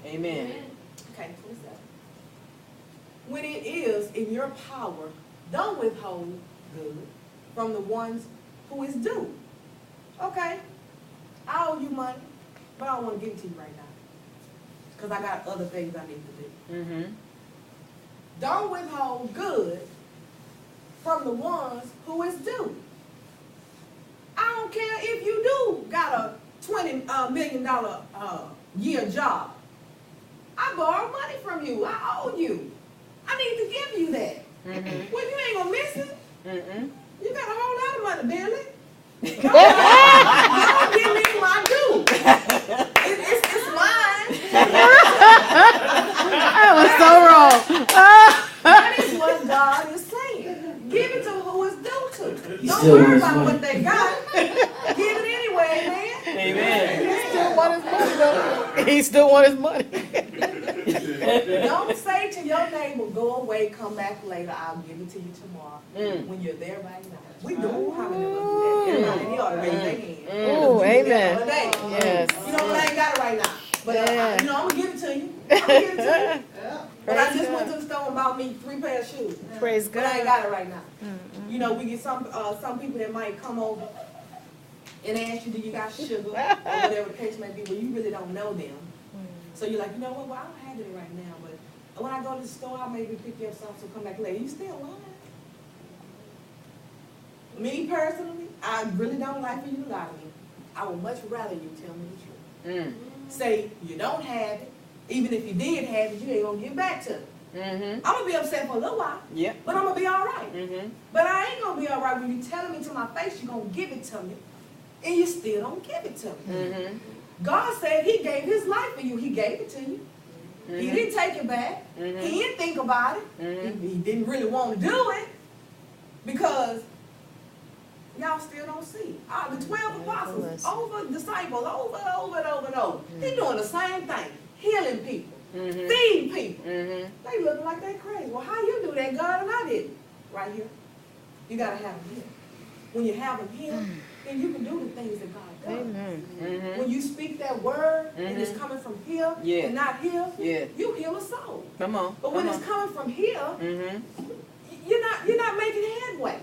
Amen. Okay, 27. When it is in your power, don't withhold good from the ones who is due. Okay, I owe you money, but I don't want to give it to you right now because I got other things I need to do. Don't withhold good from the ones who is due. I don't care if you do got a $20 million year job. I borrowed money from you. I owe you. I need to give you that. Well, you ain't gonna miss it. You got a whole lot of money, Billy. Don't give me my due. It's mine. That was so wrong. That is what God is saying. Give it to who it's due to. Don't worry about what they got. Give it anyway, man. Amen. He still want his money, though. He still want his money. Don't say to your neighbor, go away, come back later, I'll give it to you tomorrow. When you're there right now. We do. How many of us do that? Everybody ought to raise their hand. Oh, amen. Yes. You know, I ain't got it right now. But, I'm going to give it to you. But I just went to the store and bought me 3 pairs of shoes. Praise God. But I ain't got it right now. You know, we get some people that might come over and ask you, do you got sugar? Or whatever the case may be, but you really don't know them. So you're like, you know what, well, I don't have it right now, but when I go to the store, I'll maybe pick you up something, so come back later. You still lying. Me personally, I really don't like for you to lie to me. I would much rather you tell me the truth. Say you don't have it. Even if you did have it, you ain't gonna get back to it. I'm gonna be upset for a little while, but I'm gonna be all right. But I ain't gonna be all right when you telling me to my face you're gonna give it to me, and you still don't give it to me. God said He gave His life for you. He gave it to you. He didn't take it back. He didn't think about it. He didn't really want to do it because y'all still don't see. The 12 apostles, disciples, over and over and over and over. They doing the same thing, healing people, feeding people. They looking like they crazy. Well, how you do that, God, and I didn't? Right here. You got to have them here. When you have them here, then you can do the things that God does. Amen. When you speak that word and it's coming from here and not here, you heal a soul. Come on. But when it's coming from here, you're not making headway.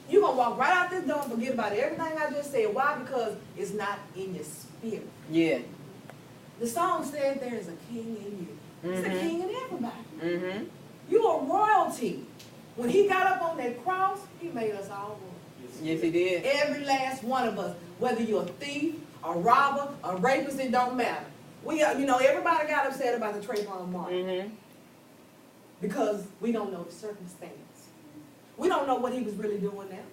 You're going to walk right out this door and forget about everything I just said. Why? Because it's not in your spirit. The song said there is a king in you. It's a king in everybody. You are royalty. When He got up on that cross, He made us all royal. Yes, He did. Every last one of us, whether you're a thief, a robber, a rapist, it don't matter. Everybody got upset about the Trayvon Martin because we don't know the circumstance. We don't know what he was really doing now.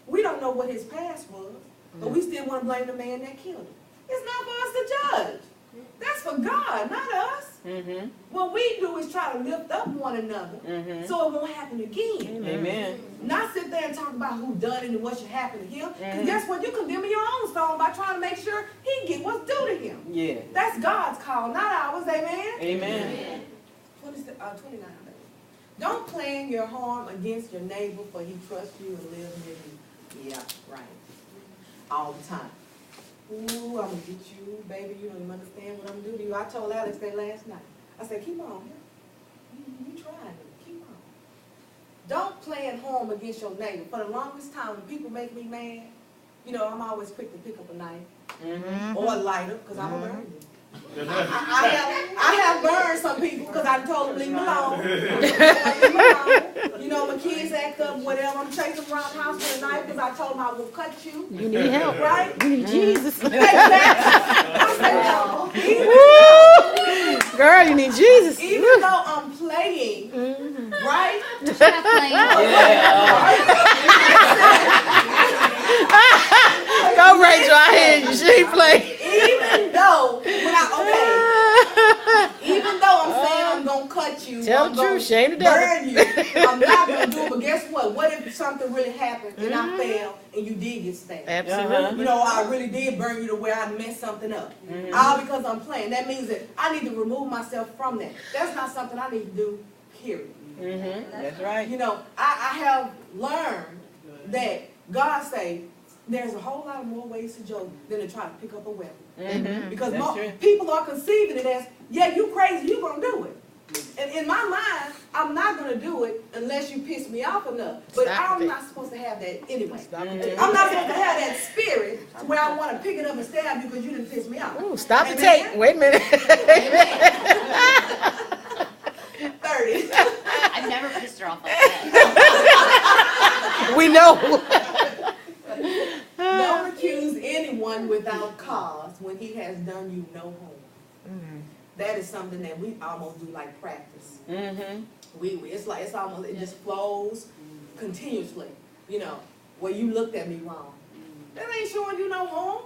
We don't know what his past was, but we still want to blame the man that killed him. It's not for us to judge. That's for God, not us. What we do is try to lift up one another so it won't happen again. Amen. Not sit there and talk about who done it and what should happen to him. Because guess what? You condemning your own soul by trying to make sure he get what's due to him. That's God's call, not ours. Amen? Amen. 29. Don't plan your harm against your neighbor, for he trusts you and lives near you. Yeah, right. All the time. Ooh, I'm going to get you, baby. You don't even understand what I'm doing to you. I told Alex that last night. I said, keep on. You trying it. Keep on. Don't plan harm against your neighbor. For the longest time, when people make me mad, I'm always quick to pick up a knife or a lighter because I'm a burner. I have burned some people because I told them leave me alone. My kids act up, whatever. I'm chasing them around the house with a knife because I told them I will cut you. You need help. Right? You need Jesus. Girl, you need Jesus. Even though I'm playing, right? She's not playing. Go, Rachel, I hear you. She play. Even though I'm saying I'm gonna cut you, tell the truth, shame the devil. burn you, I'm not gonna do it. But guess what? What if something really happened and I fell and you did get stabbed? Absolutely. I really did burn you to where I messed something up. All because I'm playing. That means that I need to remove myself from that. That's not something I need to do. Period. That's right. I have learned that God say, there's a whole lot of more ways to joke than to try to pick up a weapon. Mm-hmm. Because That's true. people are conceiving it as, yeah, you crazy, you gonna do it. And in my mind, I'm not gonna do it unless you piss me off enough. But Stop I'm it. not supposed to have that anyway. Mhm. I'm not supposed to have that spirit where I want to pick it up and stab you because you didn't piss me off. Ooh, stop the Amen? tape. Wait a minute. 30. I've never pissed her off like that. We know. Don't accuse anyone without cause when he has done you no harm. That is something that we almost do like practice. Mm-hmm. It's almost, it just flows continuously, you know, where you looked at me wrong. That ain't showing you no harm.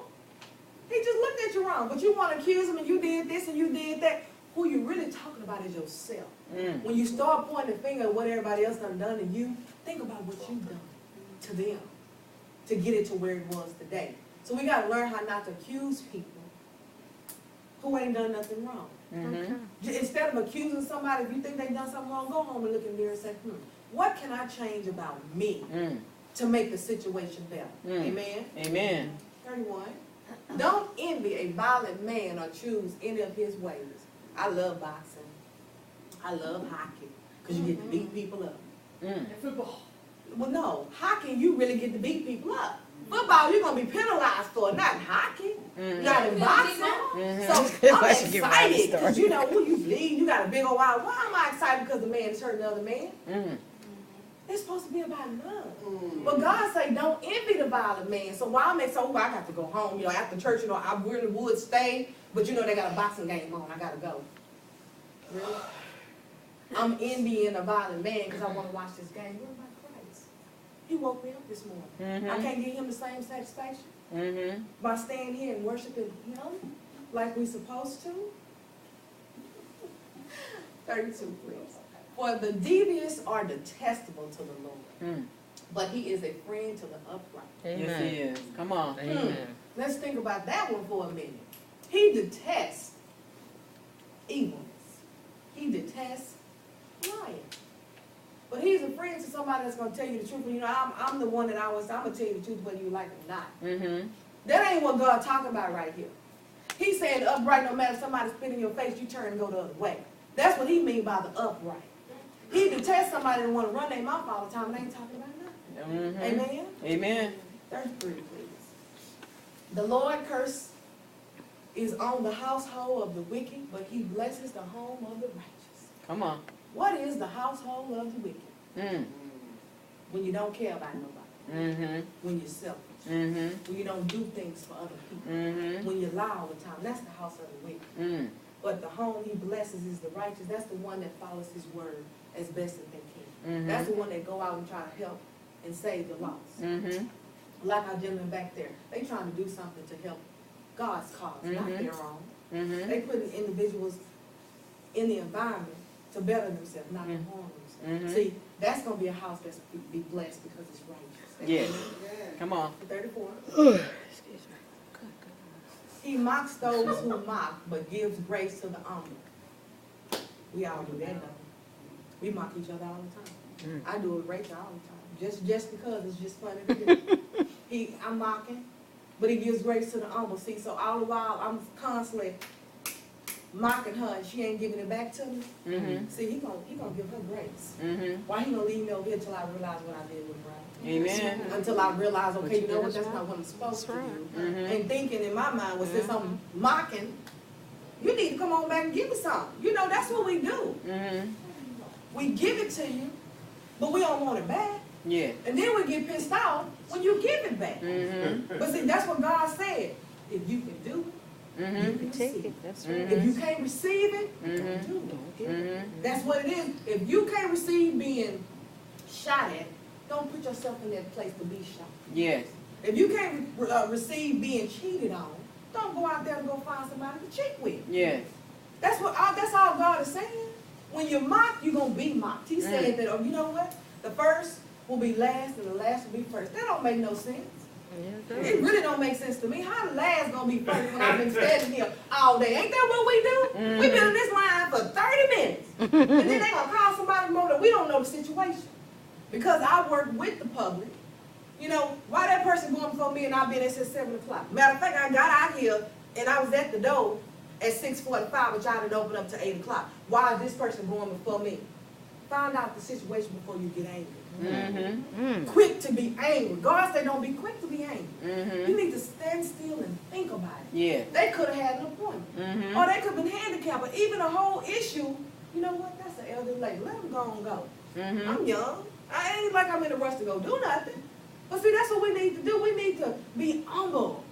He just looked at you wrong, but you want to accuse him and you did this and you did that. Who you really talking about is yourself. Mm. When you start pointing the finger at what everybody else done to you, think about what you've done to them to get it to where it was today. So we got to learn how not to accuse people who ain't done nothing wrong. Mm-hmm. Instead of accusing somebody, if you think they've done something wrong, go home and look in the mirror and say, what can I change about me to make the situation better? Amen? Amen. 31. Don't envy a violent man or choose any of his ways. I love boxing. I love hockey because you get to beat people up. Mm. Football. Well, no. Hockey, you really get to beat people up. Football, you're going to be penalized for it, not in hockey. Not in boxing. So I'm I should give Riley a excited story. because you know who you bleed. You got a big old eye. Why am I excited because the man is hurting another man? It's supposed to be about love. But God say don't envy the violent man. So why I got to go home, you know, after church, you know, I really would stay, but you know they got a boxing game on. I got to go. Really? I'm envying a violent man because I want to watch this game. What about Christ? He woke me up this morning. I can't give him the same satisfaction by staying here and worshiping him like we supposed to. 32, please. For the devious are detestable to the Lord, but he is a friend to the upright. Yes, he is. Come on. Let's think about that one for a minute. He detests evilness. He detests lying. But he's a friend to somebody that's going to tell you the truth. And, you know, I'm the one that I'm going to tell you the truth whether you like it or not. That ain't what God's talking about right here. He's saying the upright, no matter if somebody spit in your face, you turn and go the other way. That's what he means by the upright. He detests somebody that want to run their mouth all the time and ain't talking about nothing. Amen? Amen. 33, please. The Lord curse is on the household of the wicked, but he blesses the home of the righteous. Come on. What is the household of the wicked? When you don't care about nobody. When you're selfish. When you don't do things for other people. When you lie all the time. That's the house of the wicked. But the home he blesses is the righteous. That's the one that follows his word as best as they can. That's the one that go out and try to help and save the lost. Like our gentleman back there. They trying to do something to help God's cause, not their own. They putting individuals in the environment to better themselves, not to harm themselves. See, that's going to be a house that's be blessed because it's righteous. Yes. Come on. 34. He mocks those who mock, but gives grace to the humble. We all do that, don't we? We mock each other all the time. I do it with Rachel all the time. Just because it's just funny to do. I'm mocking, but he gives grace to the humble. See, so all the while I'm constantly mocking her and she ain't giving it back to me. See, he gonna give her grace. Why he gonna leave me over here till I realize what I did was right? Amen. Until I realize, okay, you know what, that's not what I'm supposed to do. And thinking in my mind was, since I'm mocking, you need to come on back and give me something. You know, that's what we do. We give it to you, but we don't want it back. Yeah. And then we get pissed off when you give it back. But see, that's what God said. If you can do it, you can take it. That's right. If you can't receive it, don't do it. That's what it is. If you can't receive being shot at, don't put yourself in that place to be shot. Yes. If you can't receive being cheated on, don't go out there and go find somebody to cheat with. Yes. That's all God is saying. When you're mocked, you're going to be mocked. He said that, oh, you know what? The first will be last and the last will be first. That don't make no sense. It really don't make sense to me. How the last going to be first when I've been standing here all day? Ain't that what we do? We've been in this line for 30 minutes. And then they going to call somebody more that we don't know the situation. Because I work with the public, You know, why that person going before me and I've been there since 7 o'clock? Matter of fact, I got out here and I was at the door at 6:45, which I didn't open up to 8 o'clock. Why is this person going before me? Find out the situation before you get angry. Mm-hmm. Quick to be angry. God said don't be quick to be angry. Mm-hmm. You need to stand still and think about it. Yeah. They could have had an appointment. Mm-hmm. Or they could have been handicapped. But even a whole issue, you know what? That's an elder lady. Let them go and go. Mm-hmm. I'm young. I ain't like I'm in a rush to go do nothing. But see, that's what we need to do. We need to be humble.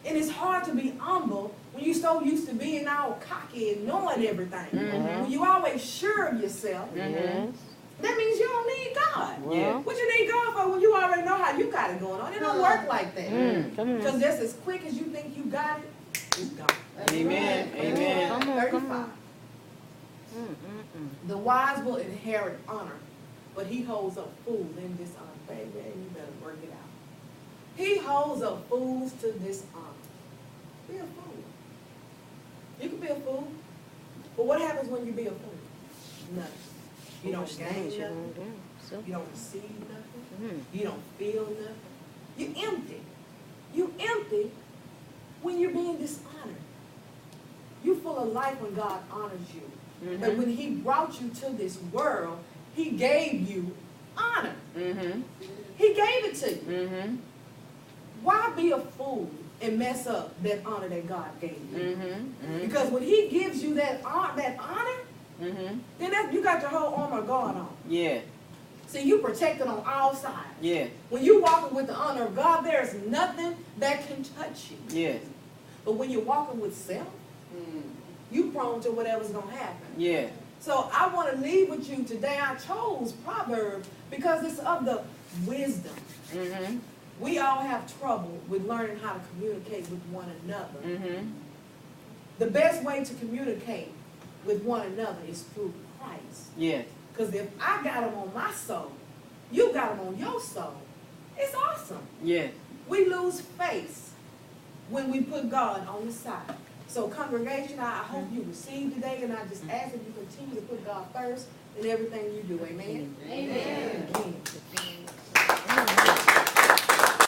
And it's hard to be humble when you're so used to being all cocky and knowing everything. Mm-hmm. When you're always sure of yourself, Mm-hmm. that means you don't need God. Yeah. What you need God for when you already know how you got it going on? It don't work like that. Mm. Come on. Because just as quick as you think you got it, it's gone. Amen. Amen. Come on, 35. Mm-mm-mm. The wise will inherit honor, but he holds up fools in dishonor. Baby, you better work it out. He holds up fools to dishonor. Be a fool. You can be a fool. But what happens when you be a fool? Nothing. You don't gain Things you nothing. won't do. So, You don't receive nothing. mm. You don't feel nothing. You're empty. You empty when you're being dishonored. You full of life when God honors you. Mm-hmm. But when he brought you to this world, he gave you honor. Mm-hmm. He gave it to you. Mm-hmm. Why be a fool and mess up that honor that God gave you? Mm-hmm. Because when he gives you that honor, Mm-hmm. then you got your whole armor of God on. Yeah. See, you protected on all sides. Yeah. When you're walking with the honor of God, there's nothing that can touch you. Yeah. But when you're walking with self, you prone to whatever's going to happen. Yeah. So I want to leave with you today. I chose Proverbs because it's of the wisdom. Mm-hmm. We all have trouble with learning how to communicate with one another. Mm-hmm. The best way to communicate with one another is through Christ. Yeah. Because if I got him on my soul, you got him on your soul. It's awesome. Yeah. We lose face when we put God on the side. So congregation, I hope you receive today, and I just ask that you continue to put God first in everything you do. Amen? Amen. Again.